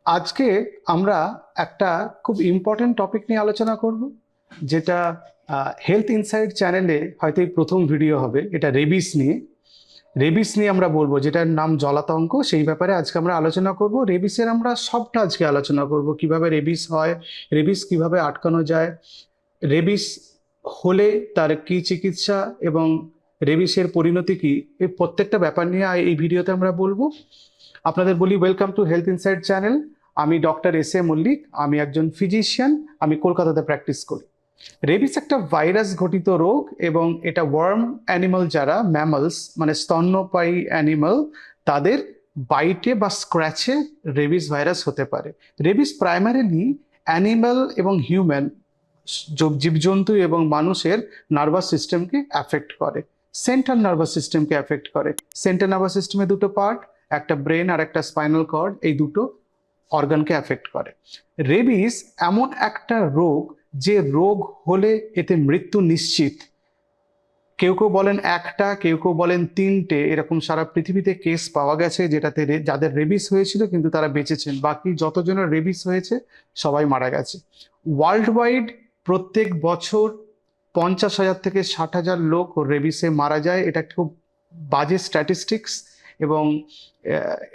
আজকে আমরা একটা খুব ইম্পর্টেন্ট টপিক নিয়ে আলোচনা করব, যেটা হেলথ ইনসাইট চ্যানেলে হয়তো এই প্রথম ভিডিও হবে। এটা রেবিস নিয়ে আমরা বলবো, যেটার নাম জলাতঙ্ক। সেই ব্যাপারে আজকে আমরা আলোচনা করব। রেবিসের আমরা সবটা আজকে আলোচনা করব, কিভাবে রেবিস হয়, রেবিস কিভাবে আটকানো যায়, রেবিস হলে তার কি চিকিৎসা এবং রেবিসের পরিণতি কি, এই প্রত্যেকটা ব্যাপার নিয়ে এই ভিডিওতে আমরা বলবো। আপনাদের বলি, welcome to health insight channel. আমি ডক্টর এস এ মল্লিক, আমি একজন ফিজিশিয়ান, আমি কলকাতাতে প্র্যাকটিস করি। রেবিস একটা ভাইরাস ঘটিত রোগ এবং এটা ওয়ার্ম অ্যানিমাল, যারা ম্যামলস মানে স্তন্যপায়ী অ্যানিমাল, তাদের বাইটে বা স্ক্র্যাচে রেবিস ভাইরাস হতে পারে। রেবিস প্রাইমারিলি অ্যানিমাল এবং হিউম্যান, জীবজন্তু এবং মানুষের নার্ভাস সিস্টেমকে অ্যাফেক্ট করে, সেন্ট্রাল নার্ভাস সিস্টেমকে অ্যাফেক্ট করে। সেন্ট্রাল নার্ভাস সিস্টেমে দুটো পার্ট, একটা ব্রেন আর একটা স্পাইনাল কর্ড, এই দুটো অর্গানকে অ্যাফেক্ট করে। রেবিস এমন একটা রোগ যে রোগ হলে এতে মৃত্যু নিশ্চিত। কেউ কেউ বলেন একটা, কেউ কেউ বলেন তিনটে, এরকম সারা পৃথিবীতে কেস পাওয়া গেছে যেটাতে যাদের রেবিস হয়েছিল কিন্তু তারা বেঁচেছেন। বাকি যতজনের রেবিস হয়েছে সবাই মারা গেছে। ওয়ার্ল্ড ওয়াইড প্রত্যেক বছর 50,000 থেকে 60,000 লোক রেবিসে মারা যায়। এটা খুব বাজে স্ট্যাটিস্টিক্স এবং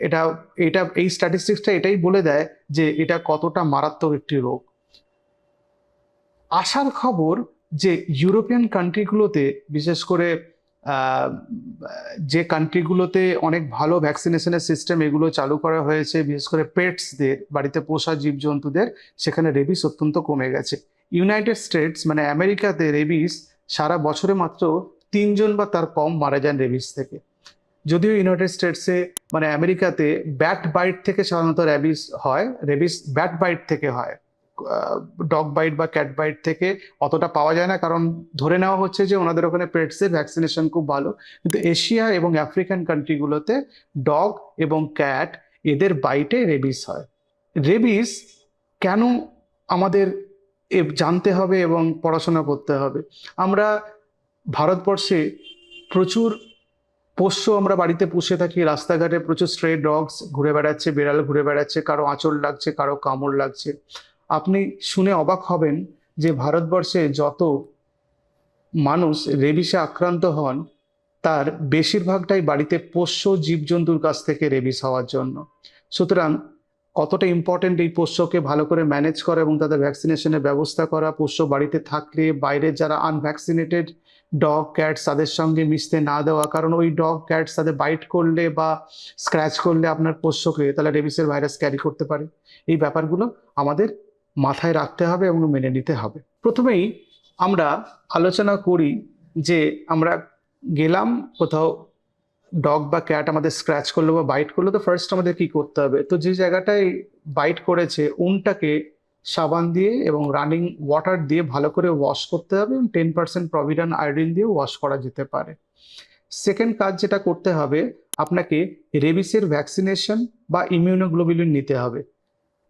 এটা এটা এই স্ট্যাটিস্টিক্সটা এটাই বলে দেয় যে এটা কতটা মারাত্মক একটি রোগ। আশার খবর যে ইউরোপিয়ান কান্ট্রিগুলোতে, বিশেষ করে যে কান্ট্রিগুলোতে অনেক ভালো ভ্যাকসিনেশনের সিস্টেম এগুলো চালু করা হয়েছে, বিশেষ করে পেটসদের, বাড়িতে পোষা জীবজন্তুদের, সেখানে রেবিস অত্যন্ত কমে গেছে। ইউনাইটেড স্টেটস মানে আমেরিকাতে রেবিস সারা বছরে মাত্র 3 জন বা তার কম মারা যান রেবিস থেকে। যদিও ইউনাইটেড স্টেটসে মানে আমেরিকাতে ব্যাট বাইট থেকে সাধারণত রেবিস হয়, রেবিস ব্যাট বাইট থেকে হয়, ডগ বাইট বা ক্যাট বাইট থেকে অতটা পাওয়া যায় না, কারণ ধরে নেওয়া হচ্ছে যে ওনাদের ওখানে পেটসের ভ্যাকসিনেশন খুব ভালো। কিন্তু এশিয়া এবং আফ্রিকান কান্ট্রিগুলোতে ডগ এবং ক্যাট, এদের বাইটে রেবিস হয়। রেবিস কেন আমাদের জানতে হবে এবং পড়াশোনা করতে হবে? আমরা ভারতবর্ষে প্রচুর পোষ্য আমরা বাড়িতে পুষে থাকি। রাস্তাঘাটে প্রচুর স্ট্রে ডগস ঘুরে বেড়াচ্ছে, বিড়াল ঘুরে বেড়াচ্ছে, কারো আঁচড় লাগছে, কারো কামড় লাগছে। আপনি শুনে অবাক হবেন যে ভারতবর্ষে যত মানুষ রেবিসে আক্রান্ত হন তার বেশিরভাগটাই বাড়িতে পোষ্য জীবজন্তুর কাছ থেকে রেবিস হওয়ার জন্য। সুতরাং কতটা ইম্পর্টেন্ট এই পোষ্যকে ভালো করে ম্যানেজ করা এবং তাদের ভ্যাকসিনেশনের ব্যবস্থা করা। পোষ্য বাড়িতে থাকলে বাইরে যারা আনভ্যাকসিনেটেড ডগ ক্যাটস, তাদের সঙ্গে মিশতে না দেওয়া, কারণ ওই ডগ ক্যাটস তাদের বাইট করলে বা স্ক্র্যাচ করলে আপনার পোষ্যকে তাহলে রেবিসের ভাইরাস ক্যারি করতে পারে। এই ব্যাপারগুলো আমাদের মাথায় রাখতে হবে এবং মেনে নিতে হবে। প্রথমেই আমরা আলোচনা করি যে আমরা গেলাম কোথাও, ডগ বা ক্যাট আমাদের স্ক্র্যাচ করলো বা বাইট করলো, তো ফার্স্ট আমাদের কি করতে হবে? তো যে জায়গাটায় বাইট করেছে উনটাকে সাবান দিয়ে এবং রানিং ওয়াটার দিয়ে ভালো করে ওয়াশ করতে হবে এবং 10% প্রভিডন আয়োডিন দিয়ে ওয়াশ করা যেতে পারে। সেকেন্ড কাজ যেটা করতে হবে, আপনাকে রেবিসের ভ্যাকসিনেশন বা ইমিউনোগ্লোবুলিন নিতে হবে।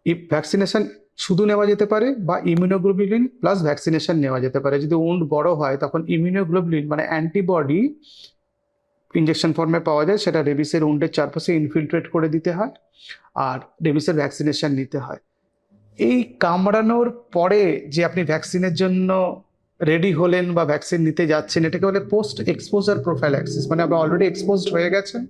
এই ভ্যাকসিনেশন শুধু নেওয়া যেতে পারে বা ইমিউনোগ্লোবুলিন প্লাস ভ্যাকসিনেশন নেওয়া যেতে পারে। যদি উন্ড বড় হয় তখন ইমিউনোগ্লোবুলিন মানে অ্যান্টিবডি ইঞ্জেকশন ফর্মে পাওয়া যায়, সেটা রেবিসের উন্ডের চারপাশে ইনফিলট্রেট করে দিতে হয় আর রেবিসের ভ্যাকসিনেশন নিতে হয়। এই কামড়ানোর পরে যে আপনি ভ্যাকসিনের জন্য রেডি হলেন বা ভ্যাকসিন নিতে যাচ্ছেন, এটাকে বলে পোস্ট এক্সপোজার প্রোফাইল্যাক্সিস। মানে আপনি অলরেডি এক্সপোজড হয়ে গেছেন,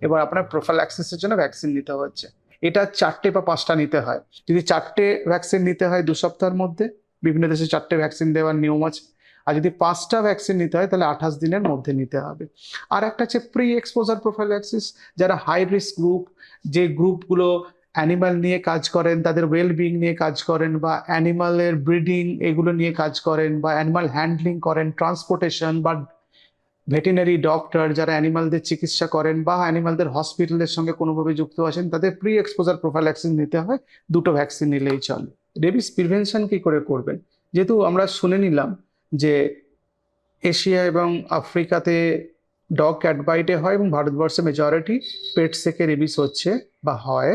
এবার আপনার প্রোফাইল্যাক্সিসের জন্য ভ্যাকসিন নিতে হচ্ছে। এটা 4টে বা 5টা নিতে হয়। যদি 4টে ভ্যাকসিন নিতে হয় 2 সপ্তাহের মধ্যে, বিভিন্ন দেশে 4টে ভ্যাকসিন দেওয়ার নিয়ম আছে। আর যদি 5টা ভ্যাকসিন নিতে হয় তাহলে 28 দিনের মধ্যে নিতে হবে। আর একটা হচ্ছে প্রি এক্সপোজার প্রোফাইল্যাক্সিস, যারা হাই রিস্ক গ্রুপ, যে গ্রুপগুলো অ্যানিমাল নিয়ে কাজ করেন, তাদের ওয়েলবিং নিয়ে কাজ করেন, বা অ্যানিমালের ব্রিডিং এগুলো নিয়ে কাজ করেন, বা অ্যানিমাল হ্যান্ডলিং করেন, ট্রান্সপোর্টেশন, বা ভেটেরিনারি ডক্টর যারা অ্যানিমালদের চিকিৎসা করেন বা অ্যানিমালদের হসপিটালের সঙ্গে কোনোভাবে যুক্ত আছেন, তাদের প্রি এক্সপোজার প্রোফাইল্যাক্সিস নিতে হয়। 2টো ভ্যাকসিন নিলেই চলে। রেবিস প্রিভেনশন কি করে করবেন? যেহেতু আমরা শুনে নিলাম যে এশিয়া এবং আফ্রিকাতে ডগ ক্যাট বাইটে হয় এবং ভারতবর্ষে মেজরিটি পেটস থেকে রেবিস হচ্ছে বা হয়,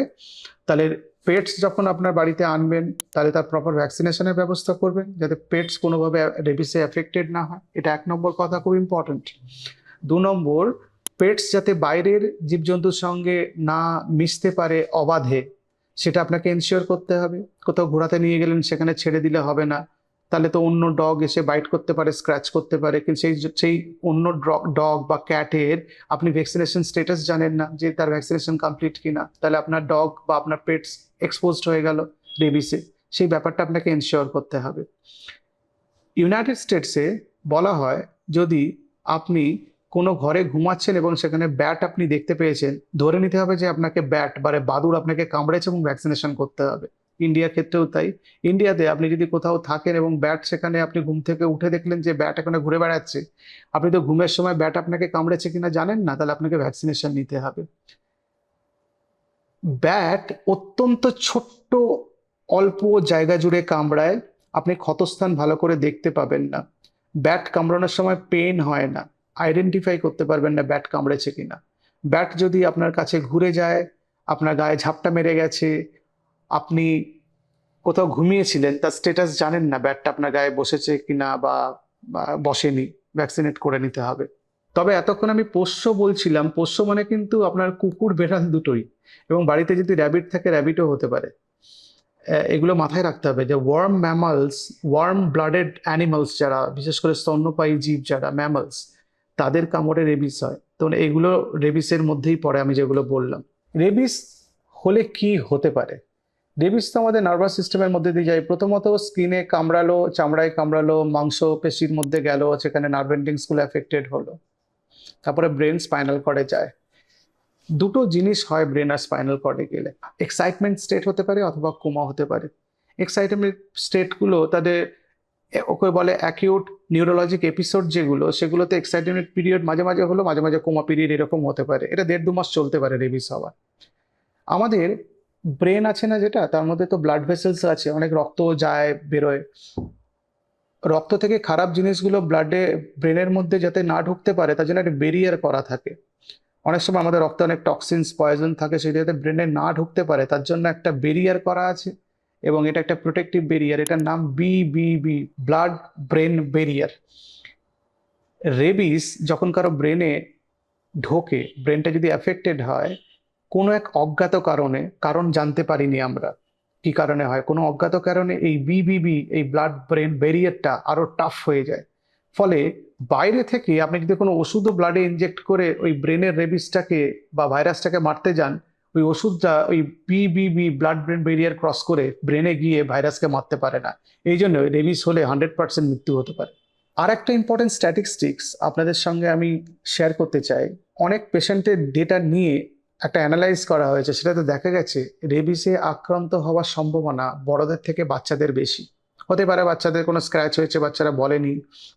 তাহলে পেটস যখন আপনার বাড়িতে আনবেন তাহলে তার প্রপার ভ্যাকসিনেশনের ব্যবস্থা করবেন যাতে পেটস কোনোভাবে রেবিসে এফেক্টেড না হয়। এটা 1 নম্বর কথা, খুব ইম্পর্টেন্ট। 2 নম্বর, পেটস যাতে বাইরের জীবজন্তুর সঙ্গে না মিশতে পারে অবাধে, সেটা আপনাকে এনশিওর করতে হবে। কোথাও ঘোরাতে নিয়ে গেলেন, সেখানে ছেড়ে দিলে হবে না। তাহলে তো অন্য ডগ এসে বাইট করতে পারে, স্ক্র্যাচ করতে পারে। কিন্তু সেই অন্য ডগ বা ক্যাটের আপনি ভ্যাকসিনেশন স্ট্যাটাস জানেন না যে তার ভ্যাকসিনেশন কমপ্লিট কিনা। তাহলে আপনার ডগ বা আপনার পেটস এক্সপোজড হয়ে গেল রেবিসে। সেই ব্যাপারটা আপনাকে এনশিওর করতে হবে। ইউনাইটেড স্টেটসে বলা হয়, যদি আপনি কোনো ঘরে ঘুমাচ্ছেন এবং সেখানে ব্যাট আপনি দেখতে পেয়েছেন, ধরে নিতে হবে যে আপনাকে ব্যাট বা বাদুড় আপনাকে কামড়েছে এবং ভ্যাকসিনেশন করতে হবে। ইন্ডিয়ার ক্ষেত্রেও তাই। ইন্ডিয়াতে আপনি যদি কোথাও থাকেন এবং ব্যাট সেখানে আপনি ঘুম থেকে উঠে দেখলেন যে ব্যাট এখানে ঘুরে বেড়াচ্ছে, আপনি তো ঘুমের সময় ব্যাট আপনাকে কামড়েছে কিনা জানেন না, তাহলে আপনাকে ভ্যাকসিনেশন নিতে হবে। ব্যাট অত্যন্ত ছোট্ট, অল্প জায়গা জুড়ে কামড়ায়, আপনি ক্ষতস্থান ভালো করে দেখতে পাবেন না। ব্যাট কামড়ানোর সময় পেন হয় না, আইডেন্টিফাই করতে পারবেন না ব্যাট কামড়েছে কিনা। ব্যাট যদি আপনার কাছে ঘুরে যায়, আপনার গায়ে ঝাপটা মেরে গেছে, আপনি কোথাও ঘুমিয়েছিলেন, তার স্ট্যাটাস জানেন না, ব্যাটটা আপনার গায়ে বসেছে কিনা বা বসেনি, ভ্যাকসিনেট করে নিতে হবে। তবে এতক্ষণ আমি পোষ্য বলছিলাম, পোষ্য মানে কিন্তু আপনার কুকুর বেড়াল দুটোই, এবং বাড়িতে যদি র্যাবিট থাকে র্যাবিটও হতে পারে। এগুলো মাথায় রাখতে হবে যে warm mammals, warm blooded animals যারা, বিশেষ করে স্তন্যপায়ী জীব যারা ম্যামালস, তাদের কামড়ে রেবিস হয়। তো এগুলো রেবিসের মধ্যেই পড়ে আমি যেগুলো বললাম। রেবিস হলে কি হতে পারে? রেবিস তো আমাদের নার্ভাস সিস্টেমের মধ্যে দিয়ে যায়। প্রথমত স্কিনে কামড়ালো, চামড়ায় কামড়ালো, মাংস পেশির মধ্যে গেল, সেখানে নার্ভ এন্ডিংস গুলো এফেক্টেড হলো। তারপরে ব্রেন স্পাইনাল কর্ডে যায়। দুটো জিনিস হয় ব্রেন আর স্পাইনাল কর্ডে গেলে, এক্সাইটমেন্ট স্টেট হতে পারে অথবা কোমা হতে পারে। এক্সাইটমেন্ট স্টেটগুলো তাদের ওকে বলে অ্যাকিউট নিউরোলজিক এপিসোড, যেগুলো সেগুলোতে এক্সাইটমেন্ট পিরিয়ড মাঝে মাঝে হলো, মাঝে মাঝে কোমা পিরিয়ড এরকম হতে পারে। এটা 1.5-2 মাস চলতে পারে রেবিস হওয়া। আমাদের ব্রেন আছে না, যেটা তার মধ্যে তো ব্লাড ভেসেলস আছে, অনেক রক্ত যায় বেরোয়। রক্ত থেকে খারাপ জিনিসগুলো ব্রেনের মধ্যে যাতে না ঢুকতে পারে তার জন্য একটা ব্যারিয়ার করা থাকে। অনেক সময় আমাদের রক্তে অনেক টক্সিনস, পয়জন থাকে, সেটা যাতে ব্রেনে না ঢুকতে পারে তার জন্য একটা ব্যারিয়ার করা আছে, এবং এটা একটা প্রোটেক্টিভ ব্যারিয়ার। এটার নাম BBB, blood brain barrier. Rabies যখন কারো ব্রেনে ঢোকে, ব্রেনটা যদি অ্যাফেক্টেড হয় কোনো এক অজ্ঞাত কারণে, কারণ জানতে পারিনি আমরা কি কারণে হয়, কোনো অজ্ঞাত কারণে এই BBB, এই ব্লাড ব্রেন ব্যারিয়ারটা আরো টাফ হয়ে যায়। ফলে বাইরে থেকে আপনি যদি কোনো ওষুধও ব্লাডে ইনজেক্ট করে ওই ব্রেনের রেবিসটাকে বা ভাইরাসটাকে মারতে যান, ওই ওষুধটা ওই BBB, blood brain barrier cross করে ব্রেনে গিয়ে ভাইরাসকে মারতে পারে না। এই জন্য রেবিস হলে 100% মৃত্যু হতে পারে। আর একটা ইম্পর্টেন্ট স্ট্যাটিস্টিক্স আপনাদের সঙ্গে আমি শেয়ার করতে চাই। অনেক পেশেন্টের ডেটা নিয়ে একটা অ্যানালাইজ করা হয়েছে, সেটাতে দেখা গেছে রেবিসে আক্রান্ত হওয়ার সম্ভাবনা বড়দের থেকে বাচ্চাদের বেশি। হতে পারে বাচ্চাদের কোনো স্ক্র্যাচ হয়েছে, বাচ্চারা বলেনি,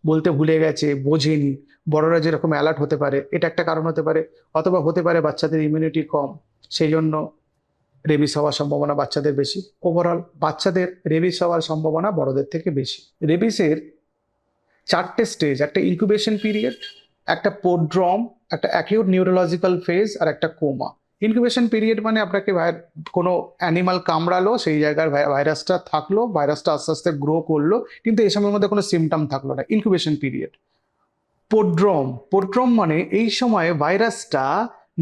বলতে ভুলে গেছে, বোঝেনি, বড়রা যেরকম অ্যালার্ট হতে পারে, এটা একটা কারণ হতে পারে। অথবা হতে পারে বাচ্চাদের ইমিউনিটি কম, সেই জন্য রেবিস হওয়ার সম্ভাবনা বাচ্চাদের বেশি। ওভারঅল বাচ্চাদের রেবিস হওয়ার সম্ভাবনা বড়দের থেকে বেশি। রেবিসের 4টে স্টেজ: একটা ইনকিউবেশন পিরিয়ড, একটা পোড্রম, একটা অ্যাকিউট নিউরোলজিক্যাল ফেজ, আর একটা কোমা। ইনকিউবেশন পিরিয়ড মানে আপনাকে কোনো অ্যানিমাল কামড়ালো, সেই জায়গার ভাইরাসটা থাকলো, ভাইরাসটা আস্তে আস্তে গ্রো করলো, কিন্তু এই সময়ের মধ্যে কোনো সিমটম থাকলো না, ইনকিউবেশন পিরিয়ড। পোড্রম মানে এই সময়ে ভাইরাসটা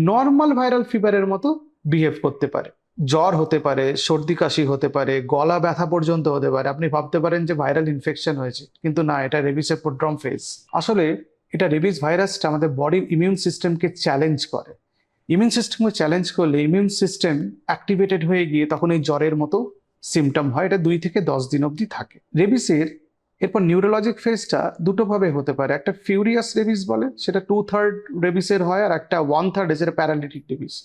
নর্মাল ভাইরাল ফিভারের মতো বিহেভ করতে পারে। জ্বর হতে পারে, সর্দি কাশি হতে পারে, গলা ব্যথা পর্যন্ত হতে পারে। আপনি ভাবতে পারেন যে ভাইরাল ইনফেকশন হয়েছে, কিন্তু না, এটা রেবিসের পোড্রম ফেজ। আসলে এটা রেবিস ভাইরাসটা আমাদের বডির ইমিউন সিস্টেমকে চ্যালেঞ্জ করে। ইমিউন সিস্টেমকে চ্যালেঞ্জ করলে ইমিউন সিস্টেম অ্যাক্টিভেটেড হয়ে গিয়ে তখন এই জ্বরের মতো সিমটম হয়। এটা 2 থেকে 10 দিন অবধি থাকে রেবিসের। এরপর নিউরোলজিক ফেজটা দুটো ভাবে হতে পারে। একটা ফিউরিয়াস রেবিস বলে, সেটা 2/3 রেবিসের হয়, আর একটা 1/3 যেটা প্যারালিটিক রেবিস।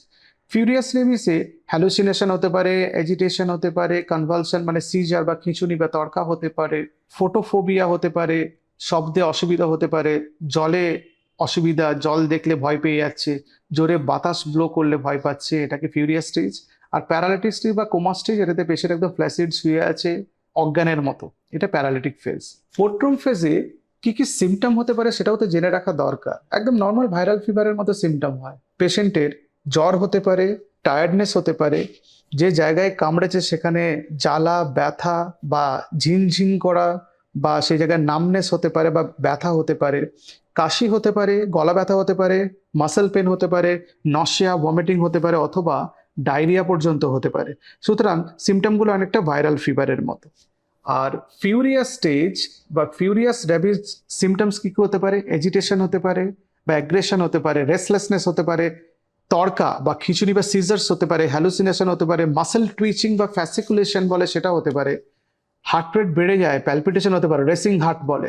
ফিউরিয়াস রেবিসে হ্যালুসিনেশন হতে পারে, এজিটেশন হতে পারে, কনভালশন মানে সিজার বা খিঁচুনি বা তড়কা হতে পারে, ফোটোফোবিয়া হতে পারে, শব্দে অসুবিধা হতে পারে, জলে অসুবিধা, জল দেখলে ভয় পেয়ে যাচ্ছে, জোরে বাতাস ব্লো করলে ভয় পাচ্ছে, এটাকে ফিউরিয়াস স্টেজ। আর প্যারালিটিক স্টেজ বা কোমা স্টেজ, এটাতে পেশেন্ট একদম ফ্ল্যাসিড শুয়ে আছে অজ্ঞানের মতো, এটা প্যারালিটিক ফেজ। পোড্রম ফেজে কি কি সিমটম হতে পারে সেটাও তো জেনে রাখা দরকার। একদম নর্মাল ভাইরাল ফিভারের মতো সিমটম হয়। পেশেন্টের জ্বর হতে পারে, টায়ার্ডনেস হতে পারে, যে জায়গায় কামড়েছে সেখানে জ্বালা, ব্যথা বা ঝিনঝিন করা, বা সেই জায়গায় নামনেস হতে পারে বা ব্যথা হতে পারে, কাশি হতে পারে, গলা ব্যথা হতে পারে, মাসেল পেন হতে পারে, নশিয়া, ভমিটিং হতে পারে, অথবা ডায়রিয়া পর্যন্ত হতে পারে। সুতরাং সিমটমগুলো অনেকটা ভাইরাল ফিভারের মতো। আর ফিউরিয়াস স্টেজ বা ফিউরিয়াস র্যাবিজ সিমটমস কি কি হতে পারে? এজিটেশন হতে পারে, বা অ্যাগ্রেশন হতে পারে, রেস্টলেসনেস হতে পারে, তড়কা বা খিচুড়ি বা সিজার্স হতে পারে, হ্যালুসিনেশন হতে পারে, মাসেল টুইচিং বা ফ্যাসিকুলেশন বলে সেটা হতে পারে, হার্ট রেট বেড়ে যায়, প্যালপিটেশন হতে পারে, রেসিং হার্ট বলে,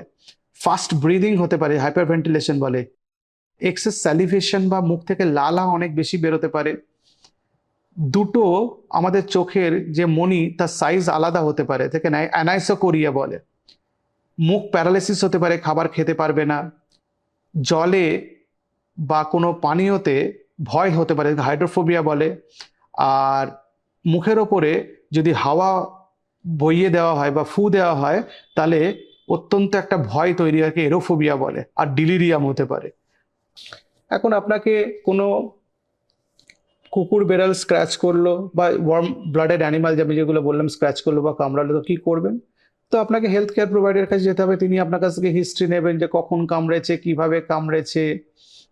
ফাস্ট ব্রিদিং হতে পারে, হাইপারভেন্টিলেশন বলে, এক্সেস স্যালিভেশন বা মুখ থেকে লালা অনেক বেশি বেরোতে পারে, দুটো আমাদের চোখের যে মণি তার সাইজ আলাদা হতে পারে, থেকে অ্যানাইসোকোরিয়া বলে, মুখ প্যারালাইসিস হতে পারে, খাবার খেতে পারবে না, জলে বা কোনো পানীয়তে ভয় হতে পারে, হাইড্রোফোবিয়া বলে, আর মুখের ওপরে যদি হাওয়া বইয়ে দেওয়া হয় বা ফু দেওয়া হয় তাহলে অত্যন্ত একটা ভয় তৈরি হয়, এরোফোবিয়া বলে, আর ডিলিরিয়াম হতে পারে। এখন আপনাকে কোনো কুকুর বেড়াল স্ক্র্যাচ করলো বা ওয়ার্ম ব্লাডেড অ্যানিমাল যেগুলো বললাম স্ক্র্যাচ করলো বা কামড়ালো, তো কি করবেন? তো আপনাকে হেলথ কেয়ার প্রোভাইডারের কাছে যেতে হবে। তিনি আপনার কাছ থেকে হিস্ট্রি নেবেন যে কখন কামড়েছে, কিভাবে কামড়েছে,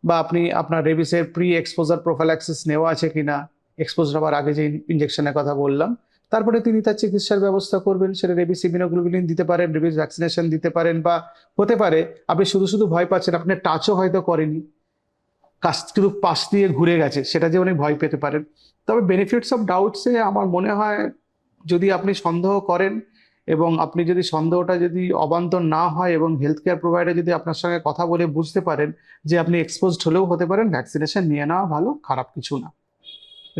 বা আপনি আপনার রেবিসের প্রি এক্সপোজার প্রোফাইল্যাক্সিস নেওয়া আছে কিনা, এক্সপোজ হওয়ার আগে যে ইনজেকশনের কথা বললাম। তারপরে তিনি তার চিকিৎসার ব্যবস্থা করবেন। সেটা রেবিস ইমিউনোগ্লোবুলিন দিতে পারেন, রেবিস ভ্যাকসিনেশন দিতে পারেন, বা হতে পারে আপনি শুধু শুধু ভয় পাচ্ছেন, আপনি টাচও হয়তো করেনি, কাছ কিন্তু পাশ দিয়ে ঘুরে গেছে, সেটা যে অনেক ভয় পেতে পারেন। তবে বেনিফিটস অফ ডাউটসে আমার মনে হয় যদি আপনি সন্দেহ করেন এবং আপনি যদি সন্দেহটা যদি অবান্তর না হয় এবং হেলথ কেয়ার প্রোভাইডার যদি আপনার সঙ্গে কথা বলে বুঝতে পারেন যে আপনি এক্সপোজড হলেও হতে পারেন, ভ্যাকসিনেশন নিয়ে নেওয়া ভালো, খারাপ কিছু না।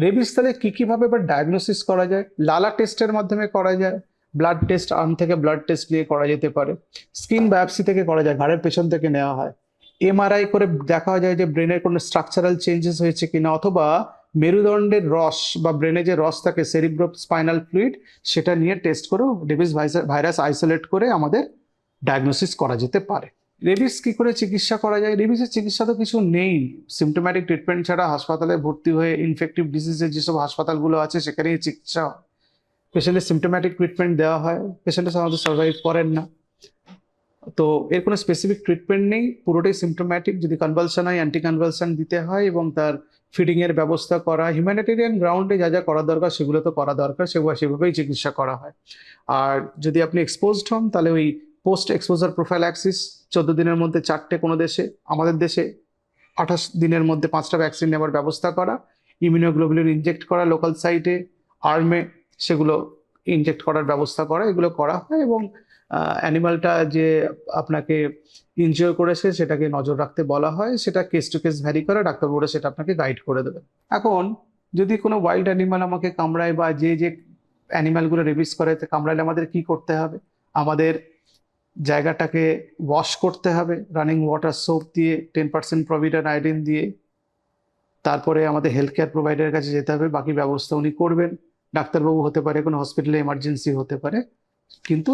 রেবিস তাহলে কি ভাবে এবার ডায়াগনোসিস করা যায়? লালা টেস্টের মাধ্যমে করা যায়, ব্লাড টেস্ট, আর্ম থেকে ব্লাড টেস্ট নিয়ে করা যেতে পারে, স্কিন বায়োপসি থেকে করা যায়, ঘাড়ের পেছন থেকে নেওয়া হয়, এমআরআই করে দেখা যায় যে ব্রেনের কোনো স্ট্রাকচারাল চেঞ্জেস হয়েছে কিনা, অথবা মেরুদণ্ডের রস বা ব্রেনে যে রস থাকে সেরিব্রো স্পাইনাল ফ্লুইড, সেটা নিয়ে টেস্ট করেও রেবিস ভাইরাস আইসোলেট করে আমাদের ডায়াগনোসিস করা যেতে পারে। রেবিস কি করে চিকিৎসা করা যায়? রেবিসের চিকিৎসা তো কিছু নেই, সিমটোম্যাটিক ট্রিটমেন্ট ছাড়া হাসপাতালে ভর্তি হয়ে ইনফেক্টিভ ডিজিজের যেসব হাসপাতালগুলো আছে সেখানেই চিকিৎসা হয়। পেশেন্টের সিমটোম্যাটিক ট্রিটমেন্ট দেওয়া হয়, পেশেন্টের সাধারণত সার্ভাইভ করেন না। তো এর কোনো স্পেসিফিক ট্রিটমেন্ট নেই, পুরোটাই সিমটোম্যাটিক। যদি কনভালশন হয় অ্যান্টি কনভালশন দিতে হয় এবং তার ফিডিং এর ব্যবস্থা করা, হিউম্যানিটেরিয়ান গ্রাউন্ডে যা যা করা দরকার সেগুলো তো করা দরকার, সেভাবেই চিকিৎসা করা হয়। আর যদি আপনি এক্সপোজড হন তাহলে ওই পোস্ট এক্সপোজার প্রোফাইল্যাক্সিস 14 দিনের মধ্যে 4টে, কোনো দেশে, আমাদের দেশে 28 দিনের মধ্যে 5টা ভ্যাকসিন নেওয়ার ব্যবস্থা করা, ইমিউনোগ্লোবুলিন ইনজেক্ট করা লোকাল সাইটে, আর্মে সেগুলো ইনজেক্ট করার ব্যবস্থা করা, এগুলো করা হয়। এবং অ্যানিমালটা যে আপনাকে ইনজিওর করেছে সেটাকে নজর রাখতে বলা হয়, সেটা কেস টু কেস ভ্যারি করে, ডাক্তারবাবুরা সেটা আপনাকে গাইড করে দেবেন। এখন যদি কোনো ওয়াইল্ড অ্যানিমাল আমাকে কামড়ায় বা যে অ্যানিমালগুলো রেবিস করে কামড়ালে আমাদের কি করতে হবে? আমাদের জায়গাটাকে ওয়াশ করতে হবে রানিং ওয়াটার সোপ দিয়ে, 10% প্রভিডন আয়োডিন দিয়ে। তারপরে আমাদের হেলথ কেয়ার প্রোভাইডারের কাছে যেতে হবে, বাকি ব্যবস্থা উনি করবেন। ডাক্তারবাবু হতে পারে, কোনো হসপিটালে এমার্জেন্সি হতে পারে, কিন্তু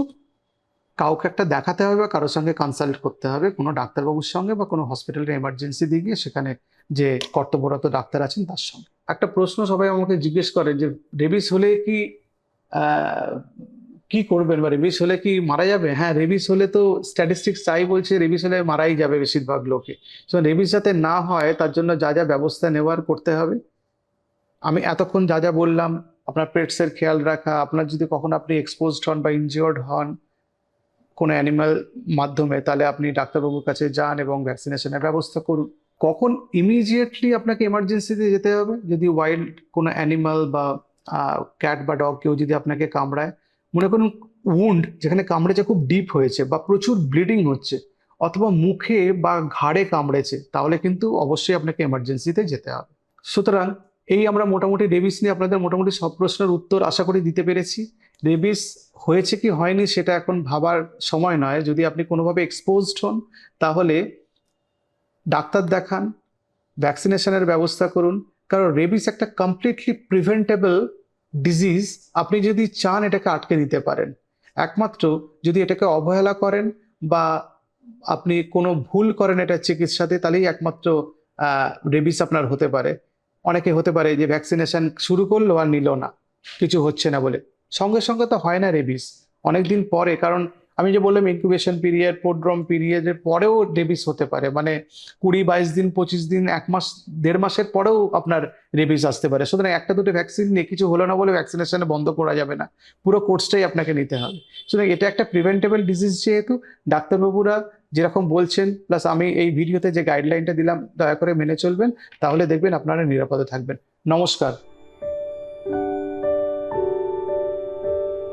কাউকে একটা দেখাতে হবে বা কারোর সঙ্গে কনসাল্ট করতে হবে, কোনো ডাক্তারবাবুর সঙ্গে বা কোনো হসপিটালের এমার্জেন্সি দিয়ে গিয়ে সেখানে যে কর্তব্যরত ডাক্তার আছেন তার সঙ্গে। একটা প্রশ্ন সবাই আমাকে জিজ্ঞেস করে যে রেবিস হলে কি কি করবেন, বা রেবিস হলে কি মারা যাবে? হ্যাঁ, রেবিস হলে তো স্ট্যাটিস্টিক্স চাই বলছে রেবিস হলে মারাই যাবে বেশিরভাগ লোকে। তো রেবিস যাতে না হয় তার জন্য যা যা ব্যবস্থা নেওয়ার করতে হবে, আমি এতক্ষণ যা যা বললাম, আপনার পেটসের খেয়াল রাখা, আপনার যদি কখনো আপনি এক্সপোজড হন বা ইনজিওর্ড হন কোনো অ্যানিমাল মাধ্যমে, তাহলে আপনি ডাক্তারবাবুর কাছে যান এবং ভ্যাকসিনেশনের ব্যবস্থা করুন। কখন ইমিডিয়েটলি আপনাকে এমার্জেন্সিতে যেতে হবে? যদি ওয়াইল্ড কোনো অ্যানিমাল বা ক্যাট বা ডগ কেউ যদি আপনাকে কামড়ায়, মনে করুন উন্ড যেখানে কামড়েছে খুব ডিপ হয়েছে বা প্রচুর ব্লিডিং হচ্ছে, অথবা মুখে বা ঘাড়ে কামড়েছে, তাহলে কিন্তু অবশ্যই আপনাকে এমার্জেন্সিতে যেতে হবে। সুতরাং এই আমরা মোটামুটি রেবিস নিয়ে আপনাদের মোটামুটি সব প্রশ্নের উত্তর আশা করি দিতে পেরেছি। রেবিস হয়েছে কি হয়নি সেটা এখন ভাবার সময় নয়। যদি আপনি কোনোভাবে এক্সপোজড হন তাহলে ডাক্তার দেখান, ভ্যাকসিনেশনের ব্যবস্থা করুন, কারণ রেবিস একটা কমপ্লিটলি প্রিভেন্টেবল ডিজিজ। আপনি যদি চান এটাকে আটকে দিতে পারেন, একমাত্র যদি এটাকে অবহেলা করেন বা আপনি কোনো ভুল করেন এটা চিকিৎসাতে, তাহলেই একমাত্র রেবিস আপনার হতে পারে। অনেকে হতে পারে যে ভ্যাকসিনেশন শুরু করলো আর নিল না, কিছু হচ্ছে না বলে, সঙ্গে সঙ্গে তো হয় না রেবিস, অনেকদিন পরে। কারণ আমি যে বললাম ইনকিউবেশন পিরিয়ড, পোড্রম পিরিয়ডের পরেও রেবিস হতে পারে, মানে 20-22 দিন, 25 দিন, 1 মাস, 1.5 মাসের পরেও আপনার রেবিস আসতে পারে। সুতরাং একটা দুটো ভ্যাকসিন নিয়ে কিছু হলো না বলে ভ্যাকসিনেশন বন্ধ করা যাবে না, পুরো কোর্সটাই আপনাকে নিতে হবে। সুতরাং এটা একটা প্রিভেন্টেবল ডিজিজ, যেহেতু ডাক্তারবাবুরা যেরকম বলছেন, প্লাস আমি এই ভিডিওতে যে গাইডলাইনটা দিলাম দয়া করে মেনে চলবেন, তাহলে দেখবেন আপনারা নিরাপদে থাকবেন। নমস্কার।